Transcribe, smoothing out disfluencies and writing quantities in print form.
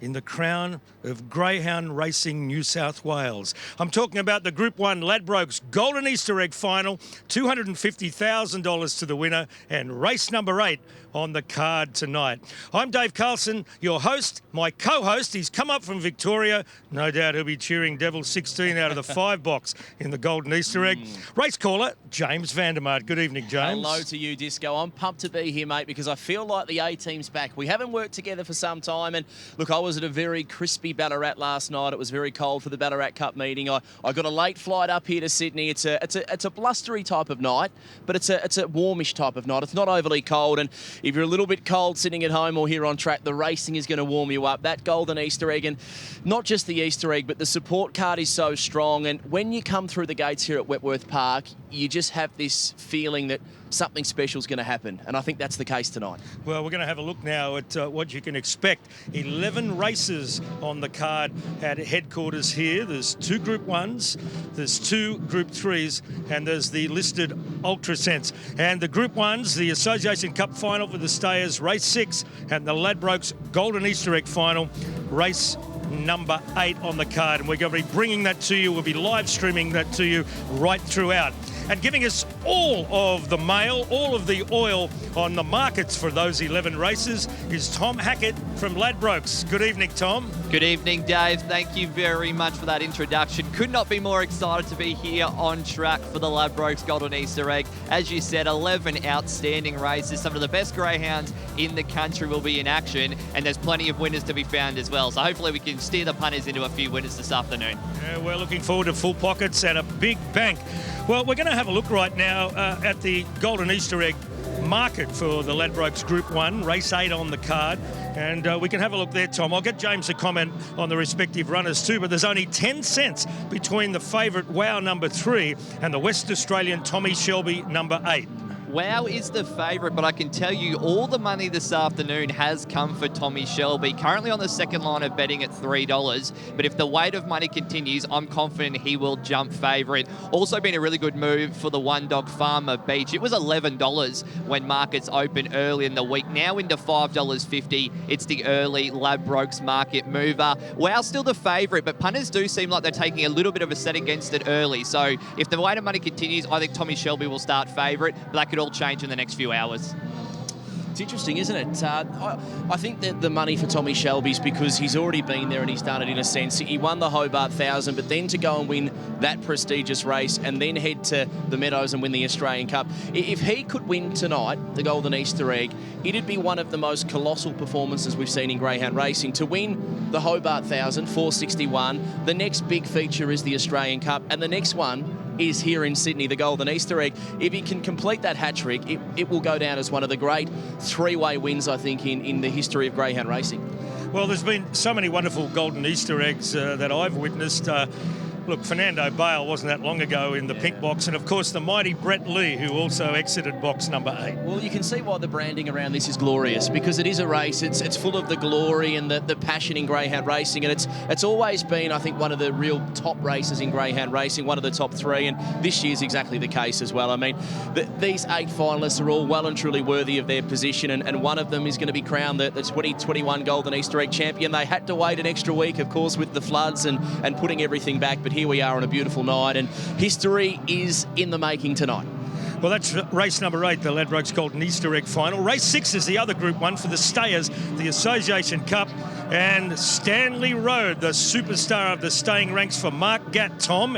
in the crown of Greyhound Racing New South Wales. I'm talking about the Group 1 Ladbrokes Golden Easter Egg Final, $250,000 to the winner, and race number 8 on the card tonight. I'm Dave Carlson, your host. My co-host, he's come up from Victoria. No doubt he'll be cheering Devil 16 out of the 5 box in the Golden Easter Egg. Race caller, James Vandermaat. Good evening, James. Hello to you, Disco. I'm pumped to be here, mate, because I feel like the A-team's back. We haven't worked together for some time, and look, I was at a very crispy Ballarat last night. It was very cold for the Ballarat Cup meeting. I got a late flight up here to Sydney. It's a blustery type of night, but it's a warmish type of night. It's not overly cold, and if you're a little bit cold sitting at home or here on track, the racing is going to warm you up. That Golden Easter Egg, and not just the Easter Egg, but the support card is so strong, and when you come through the gates here at Wentworth Park, you just have this feeling that something special is going to happen, and I think that's the case tonight. Well, we're going to have a look now at what you can expect. 11 races on the card at headquarters here. There's 2 Group 1s, there's 2 Group 3s, and there's the listed Ultra Sense. And the Group 1s, the Association Cup Final for the Stayers, race 6, and the Ladbrokes Golden Easter Egg Final, race number 8 on the card, and we're going to be bringing that to you. We'll be live streaming that to you right throughout, and giving us all of the mail, all of the oil on the markets for those 11 races is Tom Hackett from Ladbrokes. Good evening, Tom. Good evening, Dave. Thank you very much for that introduction. Could not be more excited to be here on track for the Ladbrokes Golden Easter Egg. As you said, 11 outstanding races. Some of the best greyhounds in the country will be in action, and there's plenty of winners to be found as well. So hopefully we can steer the punters into a few winners this afternoon. Yeah, we're looking forward to full pockets and a big bank. Well, we're going to have a look right now at the Golden Easter Egg market for the Ladbrokes Group 1, race 8 on the card. And we can have a look there, Tom. I'll get James to comment on the respective runners too, but there's only 10 cents between the favourite Wow number 3 and the West Australian Tommy Shelby number 8. Wow is the favourite, but I can tell you all the money this afternoon has come for Tommy Shelby. Currently on the second line of betting at $3, but if the weight of money continues, I'm confident he will jump favourite. Also been a really good move for the One Dog Farmer Beach. It was $11 when markets opened early in the week. Now into $5.50. It's the early Ladbrokes market mover. Wow, still the favourite, but punters do seem like they're taking a little bit of a set against it early. So if the weight of money continues, I think Tommy Shelby will start favourite, but that could all change in the next few hours. It's interesting, isn't it? I think that the money for Tommy Shelby's because he's already been there and he's done it in a sense. He won the Hobart 1000, but then to go and win that prestigious race and then head to the Meadows and win the Australian Cup. If he could win tonight, the Golden Easter Egg, it'd be one of the most colossal performances we've seen in greyhound racing. To win the Hobart 1000, 461, the next big feature is the Australian Cup, and the next one is here in Sydney, the Golden Easter Egg. If he can complete that hat-trick, it will go down as one of the great 3-way wins, I think, in the history of greyhound racing. Well, there's been so many wonderful Golden Easter Eggs that I've witnessed. Look, Fernando Bale wasn't that long ago in the pink box, and of course the mighty Brett Lee, who also exited box number 8. Well, you can see why the branding around this is glorious, because it is a race. It's full of the glory and the passion in greyhound racing, and it's always been, I think, one of the real top races in greyhound racing, one of the top 3, and this year's exactly the case as well. I mean, these 8 finalists are all well and truly worthy of their position, and one of them is going to be crowned the 2021 Golden Easter Egg champion. They had to wait an extra week, of course, with the floods and putting everything back, but here we are on a beautiful night, and history is in the making tonight. Well, that's race number 8, the Ladbrokes Golden Easter Egg Final. Race 6 is the other Group 1 for the Stayers, the Association Cup, and Stanley Road, the superstar of the staying ranks for Mark Gatt, Tom.